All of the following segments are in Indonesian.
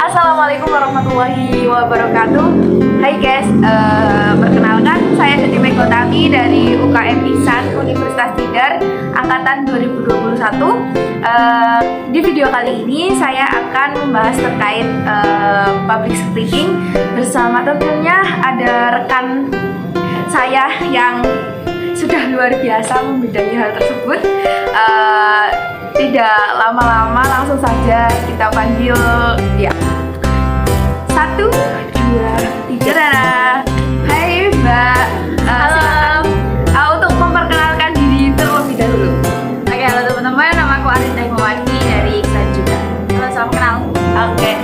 Assalamualaikum warahmatullahi wabarakatuh. Hai guys, perkenalkan saya Deti Megotami dari UKM Ihsan Universitas Tidar Angkatan 2021. Di video kali ini saya akan membahas terkait public speaking bersama tentunya ada rekan saya yang sudah luar biasa membidangi hal tersebut. Tidak lama-lama langsung saja kita panggil ya. 1, 2, 3. Hai Mbak. Halo. Untuk memperkenalkan diri terlebih dahulu. Oke, halo teman-teman, nama aku Arinda Himawati dari Ihsan juga. Halo, salam kenal. Oke,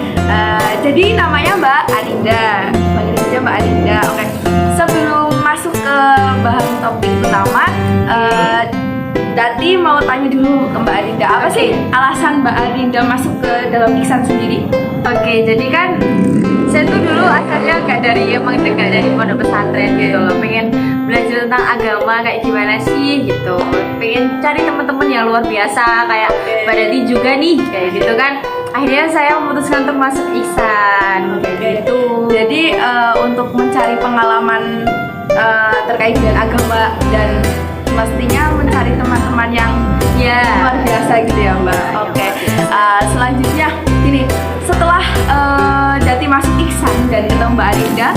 jadi namanya Mbak Arinda. Panggil saja Mbak Arinda. Oke. Sebelum masuk ke bahan topik utama, Dati mau tanya dulu ke Mbak Arinda, apa sih alasan Mbak Arinda masuk ke dalam Ihsan sendiri? Oke, jadi kan saya tuh dulu asalnya nggak dari pondok pesantren gitu loh. Pengen belajar tentang agama kayak gimana sih gitu. Pengen cari teman-teman yang luar biasa kayak Mbak Dati juga nih kayak gitu kan. Akhirnya saya memutuskan untuk masuk Ihsan kayak gitu. Jadi untuk mencari pengalaman terkait dengan agama dan mestinya mencari teman-teman yang luar biasa gitu ya Mbak. Oke. Selanjutnya gini, setelah Dati masuk Ihsan dan ketemu Mbak Arinda,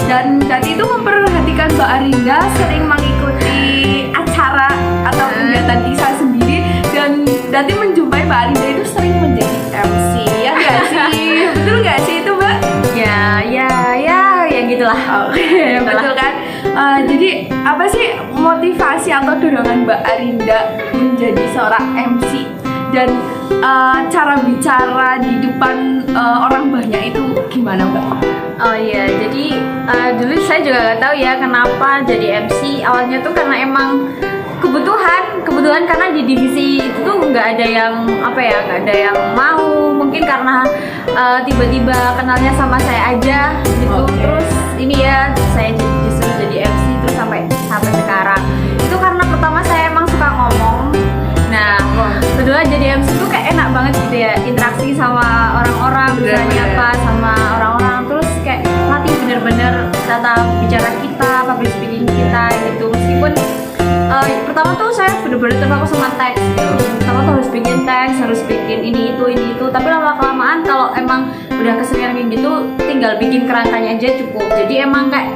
dan Dati itu memperhatikan Mbak Arinda sering mengikuti acara atau kegiatan Ihsan sendiri, dan Dati menjumpai Mbak Arinda itu sering menjadi MC, ya nggak sih? Betul nggak sih itu Mbak? Ya gitulah. Oke, betul kan? Jadi apa sih motivasi atau dorongan Mbak Arinda menjadi seorang MC, dan cara bicara di depan orang banyak itu gimana Mbak? Oh iya, jadi dulu saya juga nggak tahu ya kenapa jadi MC. Awalnya tuh karena emang kebutuhan karena di divisi itu tuh nggak ada yang nggak ada yang mau. Mungkin karena tiba-tiba kenalnya sama saya aja gitu. Terus ini ya saya disuruh jadi MC terus sampai sekarang. Itu karena pertama saya emang suka ngomong. Nah, kedua jadi MC tuh kayak enak banget gitu ya, interaksi sama orang-orang, bisa nyapa sama orang-orang, terus kayak latih bener-bener tata bicara kita, public speaking kita gitu. Meskipun pertama tuh saya bener-bener terpaku sama teks gitu. Pertama tuh harus bikin teks, harus bikin ini itu, tapi lama-kelamaan kalau emang udah keseringan kayak gitu, tinggal bikin kerangkanya aja cukup. Jadi emang kayak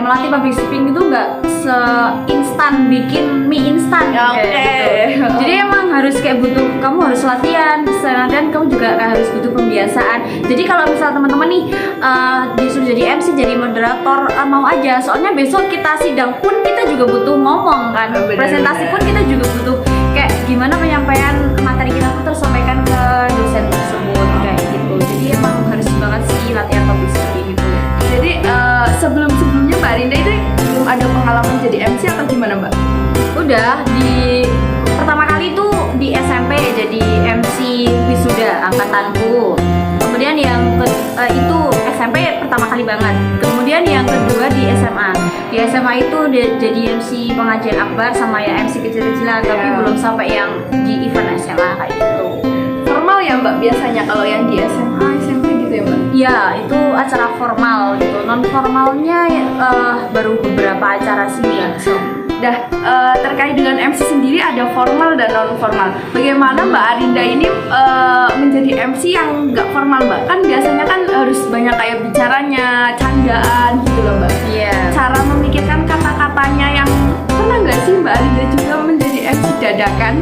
melatih public speaking itu nggak seinstan bikin mie instan gitu. Jadi emang harus kayak kamu harus latihan kamu juga harus butuh pembiasaan. Jadi kalau misal teman-teman nih disuruh jadi MC, jadi moderator, mau aja, soalnya besok kita sidang pun kita juga butuh ngomong kan, presentasi pun kita juga butuh kayak gimana penyampaian materi kita pun tersampaikan ke dosen tersebut kayak gitu. Jadi emang harus banget sih latihan public speaking gitu. Jadi sebelumnya Mbak Arinda itu belum ada pengalaman jadi MC atau gimana Mbak? Udah di pertama kali tuh di SMP jadi MC wisuda angkatanku. Kemudian yang itu SMP pertama kali banget. Kemudian yang kedua di SMA. Di SMA itu jadi MC pengajian akbar sama ya MC kecil-kecilan, tapi belum sampai yang di event SMA kayak gitu. Formal ya Mbak biasanya kalau yang di SMA, SMP gitu ya Mbak? Ya, itu acara formal gitu. Non formalnya baru beberapa acara sih langsung. Terkait dengan MC sendiri ada formal dan non formal. Bagaimana Mbak Arinda ini menjadi MC yang nggak formal Mbak? Kan biasanya kan harus banyak kayak bicaranya, candaan gitu loh Mbak. Iya. Cara memikirkan kata-katanya yang pernah nggak sih Mbak Arinda juga menjadi MC dadakan?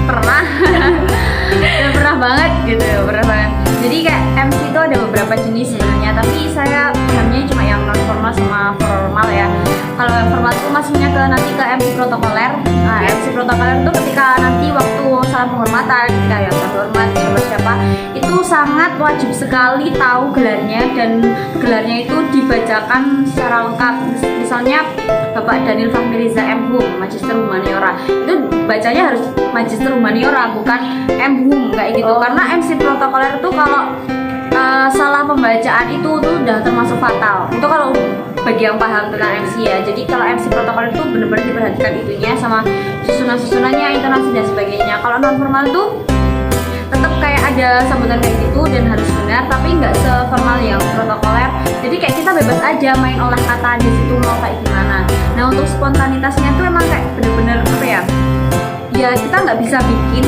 Pernah. Ya, pernah banget gitu, pernah banget. Jadi kayak MC itu ada beberapa jenis sebenarnya, tapi saya pahamnya cuma yang non formal sama formal ya. Kalau yang formal itu masuknya nanti ke MC protokoler. Nah, MC protokoler itu ketika nanti waktu salam penghormatan kita yang terhormat siapa itu sangat wajib sekali tahu gelarnya, dan gelarnya itu dibacakan secara lengkap. Misalnya Bapak Daniel Fahmi Riza M.Hum, Magister Humaniora, itu bacanya harus Magister Humaniora bukan M.Hum kayak gitu. Karena MC protokoler itu kalau salah pembacaan itu tuh udah termasuk fatal. Itu kalau bagi yang paham tentang MC ya. Jadi kalau MC protokoler itu benar-benar diperhatikan itunya sama susunan-susunannya, intonasi dan sebagainya. Kalau non formal tuh tetap kayak ada sambutan kayak gitu dan harus benar, tapi nggak seformal yang protokoler. Jadi kayak kita bebas aja main olah kata di situ mau kayak gimana. Nah untuk spontanitasnya tuh emang kayak bener-bener apa ya? Ya kita nggak bisa bikin,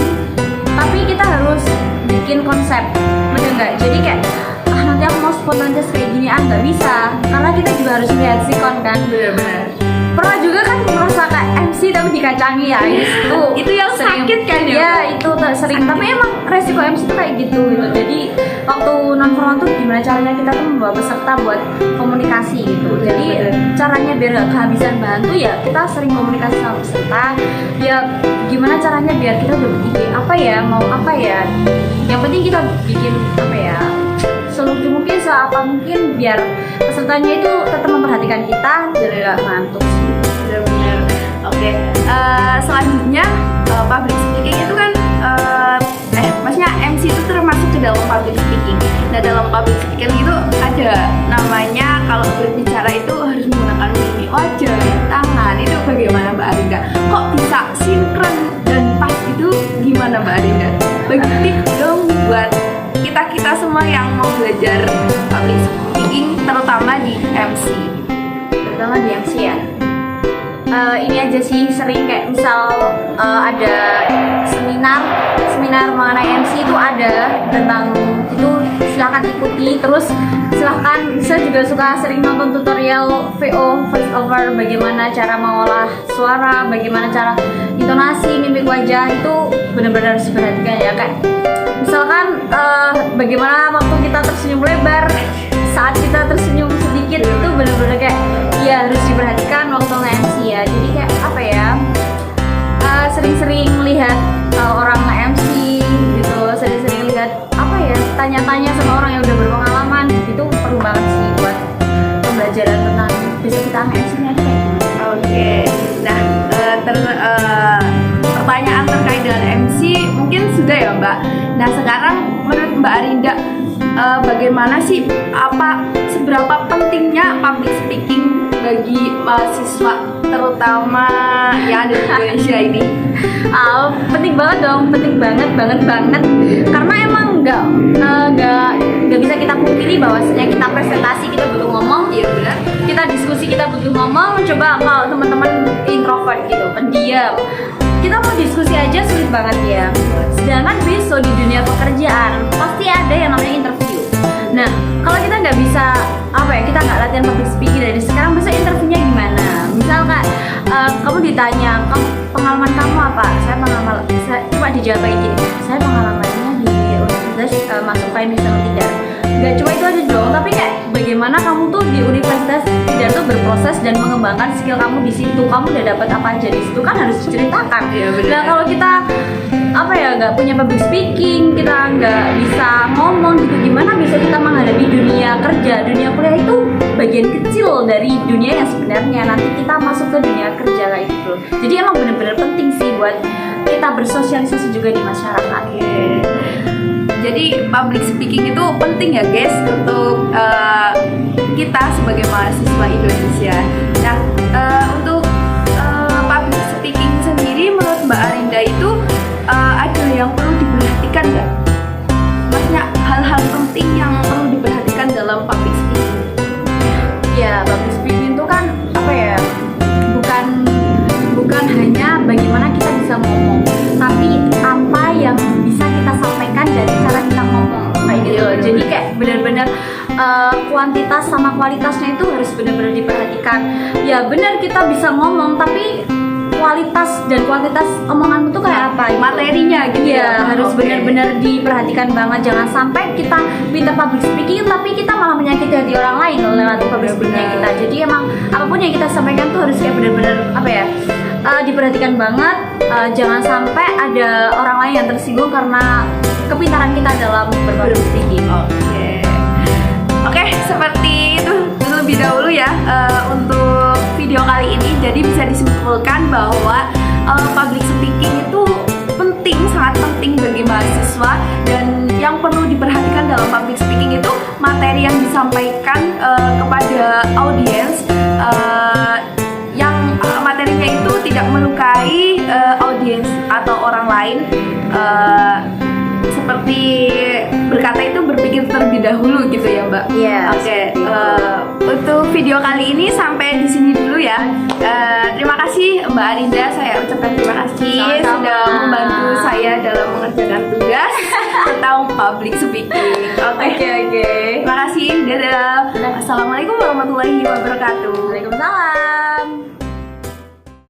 tapi kita harus bikin konsep, bener nggak? Jadi kayak nanti aku mau spontanitas kayak gini nggak bisa, karena kita juga harus lihat sikon kan. Benar-benar. Pernah juga kan merasa kayak MC tapi dikacangi ya, Itu yang sering. sakit kan ya? Ya itu sering, tapi emang resiko MC itu kayak gitu gitu. Jadi waktu non formal tuh gimana caranya kita tuh membawa peserta buat komunikasi gitu. Jadi caranya biar gak kehabisan bahan tuh ya kita sering komunikasi sama peserta. Ya gimana caranya biar kita udah ide apa ya, mau apa ya. Yang penting kita bikin apa ya, selucu mungkin, seapa mungkin biar pesertanya itu tetap memperhatikan kita dan gak ngantuk sih. Benar-benar. Oke. Selanjutnya public speaking itu kan maksudnya MC itu termasuk ke dalam public speaking. Nah dalam public speaking itu ada namanya kalau berbicara itu harus menggunakan mimik wajah, tangan. Itu bagaimana Mbak Arinda? Kok bisa sinkron dan pas itu gimana Mbak Arinda? Bagi tips dong buat kita semua yang mau belajar public speaking terutama di MC. Terutama di MC ya. Ini aja sih sering kayak misal ada seminar mengenai MC itu ada tentang itu, silahkan ikuti. Terus silahkan, saya juga suka sering nonton tutorial voice over, bagaimana cara mengolah suara, bagaimana cara intonasi, mimik wajah, itu benar-benar harus diperhatikan ya. Kayak misalkan bagaimana waktu kita tersenyum lebar, saat kita tersenyum sedikit, itu benar-benar kayak ya harus diperhatikan waktu nge-MC ya. Jadi kayak apa ya, sering-sering lihat orang nge-MC gitu, sering-sering lihat apa ya, tanya-tanya sama orang yang udah berpengalaman, itu perlu banget sih buat pembelajaran tentang bisa kita nge-MC-nya kayak gimana. Oke. Nah, pertanyaan terkait dengan MC mungkin sudah ya Mbak. Nah sekarang menurut Mbak Arinda bagaimana sih, seberapa pentingnya public speaking bagi mahasiswa terutama yang ada di Indonesia ini? Penting banget dong, penting banget karena emang nggak bisa kita pungkiri bahwasanya kita presentasi kita butuh ngomong. Iya benar. Kita diskusi kita butuh ngomong. Coba kalau teman-teman introvert gitu, pendiam, kita mau diskusi aja sulit banget ya. Sedangkan besok di dunia pekerjaan pasti ada yang namanya interview. Nah kalau kita nggak bisa kita nggak latihan public speaking dari sekarang, besok interviewnya gimana? Misalkan kamu ditanya, pengalaman kamu apa? Saya coba dijawab kayak gini, saya pengalamannya di universitas masuk Financial Tidar. Gak cuma itu aja dong, tapi kayak bagaimana kamu tuh di Universitas Tidar tuh berproses dan mengembangkan skill kamu di situ. Kamu udah dapat apa aja di situ kan harus diceritakan. Iya, benar. Nah kalau kita nggak punya public speaking, kita nggak bisa ngomong gitu, gimana bisa kita menghadapi dunia kerja? Dunia kuliah itu bagian kecil dari dunia yang sebenarnya nanti kita masuk ke dunia kerja kayak gitu. Jadi emang benar-benar penting sih buat kita bersosialisasi juga di masyarakat. Jadi public speaking itu penting ya guys untuk kita sebagai mahasiswa Indonesia. Nah untuk public speaking sendiri menurut Mbak Arinda itu ada yang perlu diperhatikan nggak? Maksudnya hal-hal penting yang perlu diperhatikan dalam public speaking? Ya public speaking itu kan bukan hanya bagaimana kita bisa ngomong, tapi apa yang bisa kita sampaikan dari cara kita ngomong kayak gitu. Jadi kayak benar-benar kuantitas sama kualitasnya itu harus benar-benar diperhatikan. Ya benar kita bisa ngomong, tapi kualitas dan kuantitas omongan itu kayak apa gitu. Materinya gitu ya harus benar-benar diperhatikan banget. Jangan sampai kita minta public speaking tapi kita malah menyakiti hati orang lain lewat public speaking kita. Jadi emang apapun yang kita sampaikan tuh harus kayak benar-benar diperhatikan banget. Jangan sampai ada orang lain yang tersinggung karena kepintaran kita dalam berpublic speaking. Oke, seperti itu terlebih dahulu ya untuk video kali ini. Jadi bisa disimpulkan bahwa public speaking itu penting, sangat penting bagi mahasiswa, dan yang perlu diperhatikan dalam public speaking itu materi yang disampaikan kepada audiens, yang materinya itu tidak melukai audiens atau orang lain. seperti berkata itu berpikir terlebih dahulu gitu ya Mbak. Iya. Oke. Untuk video kali ini sampai di sini dulu ya. Terima kasih Mbak Arinda, saya ucapkan terima kasih Sama-sama. sudah membantu saya dalam mengerjakan tugas tentang public speaking. Oke. Oke. Terima kasih. Dadah. Assalamualaikum warahmatullahi wabarakatuh. Waalaikumsalam.